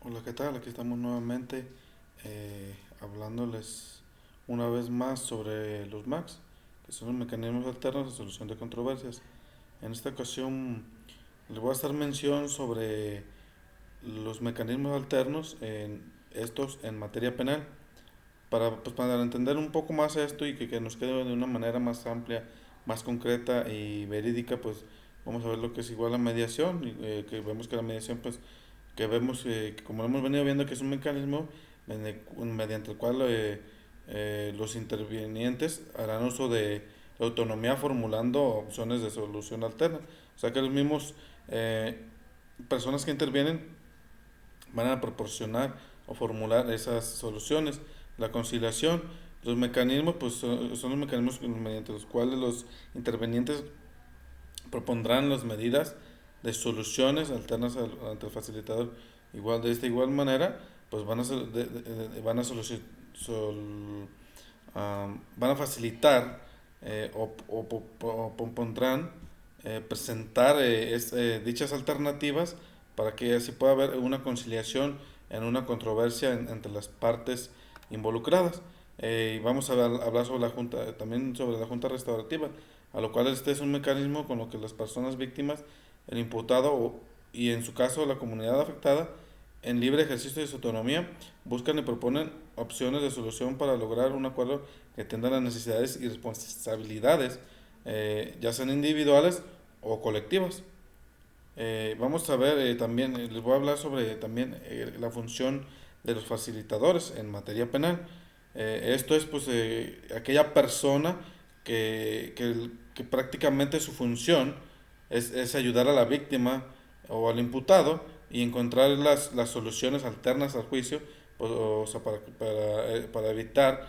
Hola, ¿qué tal? Aquí estamos nuevamente hablándoles una vez más sobre los MACs, que son los mecanismos alternos de solución de controversias. En esta ocasión les voy a hacer mención sobre los mecanismos alternos, estos en materia penal, para entender un poco más esto y que nos quede de una manera más amplia, más concreta y verídica. Pues vamos a ver lo que es igual a mediación, que vemos que la mediación, pues que vemos que como lo hemos venido viendo, que es un mecanismo mediante el cual los intervinientes harán uso de autonomía formulando opciones de solución alterna. O sea que los mismos personas que intervienen van a proporcionar o formular esas soluciones. La conciliación, los mecanismos, pues son los mecanismos mediante los cuales los intervenientes propondrán las medidas de soluciones alternas ante el facilitador. Igual, de esta igual manera, pues van a van a facilitar o propondrán presentar dichas alternativas para que así pueda haber una conciliación en una controversia entre las partes involucradas. Y vamos a hablar sobre la junta, también sobre la junta restaurativa, a lo cual este es un mecanismo con lo que las personas víctimas, el imputado y en su caso la comunidad afectada, en libre ejercicio de su autonomía, buscan y proponen opciones de solución para lograr un acuerdo que atienda las necesidades y responsabilidades, ya sean individuales o colectivas. Vamos a ver también, les voy a hablar sobre también la función de los facilitadores en materia penal. Esto es pues aquella persona que prácticamente su función es ayudar a la víctima o al imputado y encontrar las soluciones alternas al juicio, pues, o sea, para evitar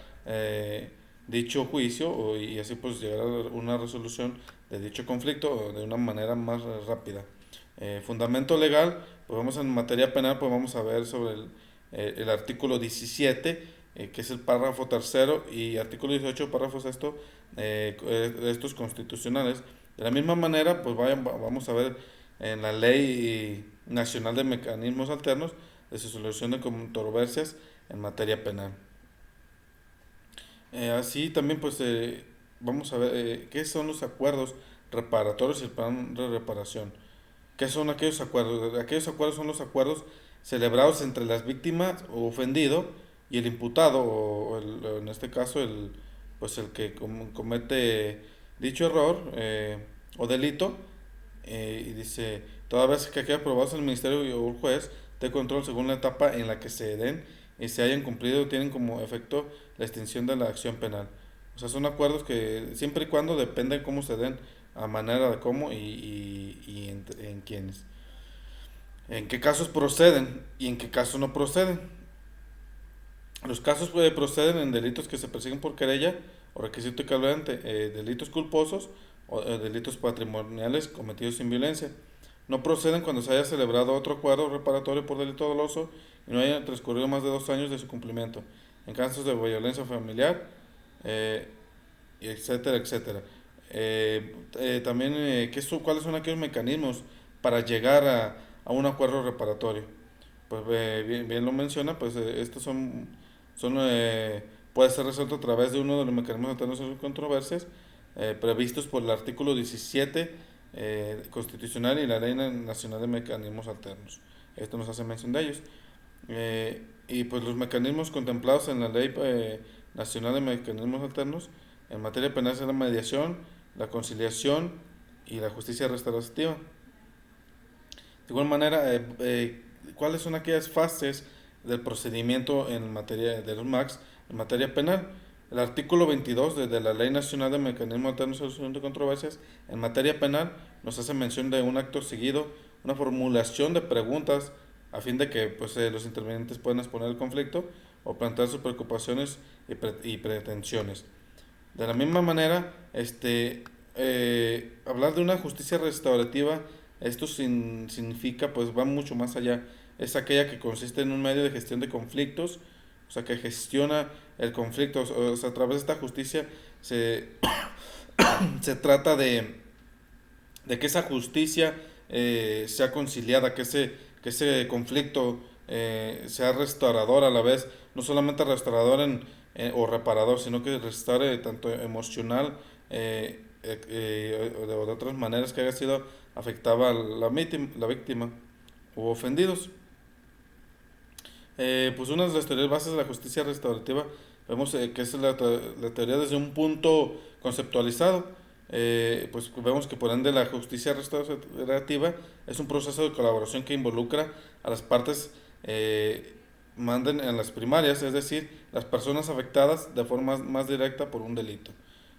dicho juicio y así pues llegar a una resolución de dicho conflicto de una manera más rápida. Fundamento legal, pues vamos en materia penal, pues vamos a ver sobre el artículo 17, que es el párrafo tercero, y artículo 18, párrafo sexto, de estos constitucionales. De la misma manera, pues vamos a ver en la Ley Nacional de Mecanismos Alternos de su solución de controversias en materia penal. Así también, pues vamos a ver qué son los acuerdos reparatorios y el plan de reparación. ¿Qué son aquellos acuerdos? Aquellos acuerdos son los acuerdos celebrados entre las víctimas o ofendido y el imputado, o en este caso pues el que comete dicho error o delito. Y dice, toda vez que quede aprobados el ministerio o el juez de control según la etapa en la que se den y se hayan cumplido, tienen como efecto la extinción de la acción penal. O sea, son acuerdos que siempre y cuando dependen cómo se den, a manera de cómo y en quiénes. En qué casos proceden y en qué casos no proceden. Los casos proceden en delitos que se persiguen por querella o requisito equivalente, delitos culposos o delitos patrimoniales cometidos sin violencia. No proceden cuando se haya celebrado otro acuerdo reparatorio por delito doloso y no haya transcurrido más de 2 años de su cumplimiento. En casos de violencia familiar, eh, etcétera, etcétera. También, ¿cuáles son aquellos mecanismos para llegar a un acuerdo reparatorio? Pues bien lo menciona, pues estos puede ser resuelto a través de uno de los mecanismos alternos de controversias previstos por el artículo 17 constitucional y la Ley Nacional de Mecanismos Alternos. Esto nos hace mención de ellos. Y pues los mecanismos contemplados en la Ley Nacional de Mecanismos Alternos en materia penal son la mediación, la conciliación y la justicia restaurativa. De igual manera, ¿cuáles son aquellas fases del procedimiento en materia de los MACs en materia penal? El artículo 22 de la Ley Nacional de Mecanismos Alternos de Solución de Controversias en materia penal nos hace mención de un acto seguido, una formulación de preguntas a fin de que pues, los intervinientes puedan exponer el conflicto o plantear sus preocupaciones y pretensiones. De la misma manera, hablar de una justicia restaurativa, esto significa, pues va mucho más allá. Es aquella que consiste en un medio de gestión de conflictos, o sea, que gestiona el conflicto. O sea, a través de esta justicia se, se trata de que esa justicia sea conciliada, que ese conflicto sea restaurador a la vez, no solamente restaurador o reparador, sino que restaure tanto emocional o de otras maneras que haya sido afectada la víctima o ofendidos. Pues una de las teorías bases de la justicia restaurativa, vemos que es la teoría desde un punto conceptualizado. Pues vemos que por ende la justicia restaurativa es un proceso de colaboración que involucra a las partes manden en las primarias, es decir, las personas afectadas de forma más directa por un delito.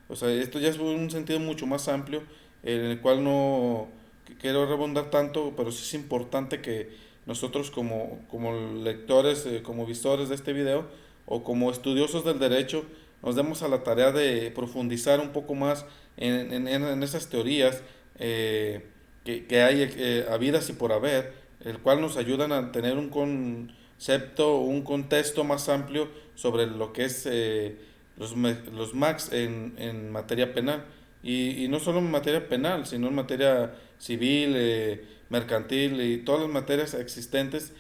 O sea, esto ya es un sentido mucho más amplio, en el cual no quiero rebundar tanto, pero sí es importante que nosotros como lectores, como visores de este video, o como estudiosos del derecho, nos demos a la tarea de profundizar un poco más en esas teorías que hay habidas y por haber, el cual nos ayudan a tener un concepto, un contexto más amplio sobre lo que es los MACs en materia penal. Y no solo en materia penal, sino en materia civil, mercantil y todas las materias existentes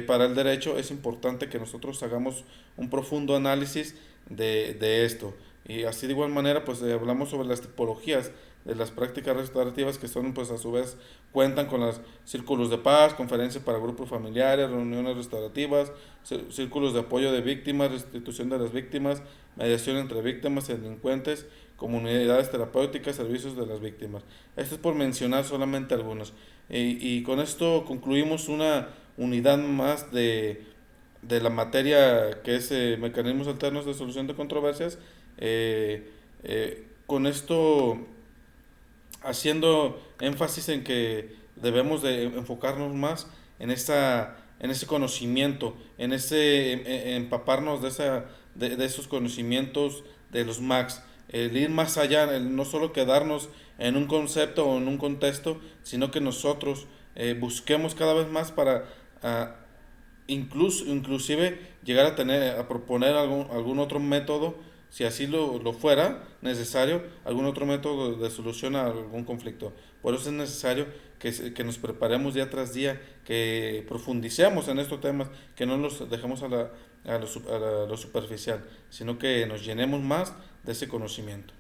para el derecho. Es importante que nosotros hagamos un profundo análisis de esto. Y así de igual manera, pues hablamos sobre las tipologías de las prácticas restaurativas, que son, pues a su vez, cuentan con los círculos de paz, conferencias para grupos familiares, reuniones restaurativas, círculos de apoyo de víctimas, restitución de las víctimas, mediación entre víctimas y delincuentes, comunidades terapéuticas, servicios de las víctimas. Esto es por mencionar solamente algunos. Y con esto concluimos una unidad más de la materia que es mecanismos alternos de solución de controversias. Con esto haciendo énfasis en que debemos de enfocarnos más en ese conocimiento, en ese empaparnos de esos conocimientos de los MACs, el ir más allá, el no solo quedarnos en un concepto o en un contexto, sino que nosotros busquemos cada vez más para inclusive llegar a proponer algún otro método, si así lo fuera necesario, algún otro método de solución a algún conflicto. Por eso es necesario que nos preparemos día tras día, que profundicemos en estos temas, que no los dejemos a lo superficial, sino que nos llenemos más de ese conocimiento.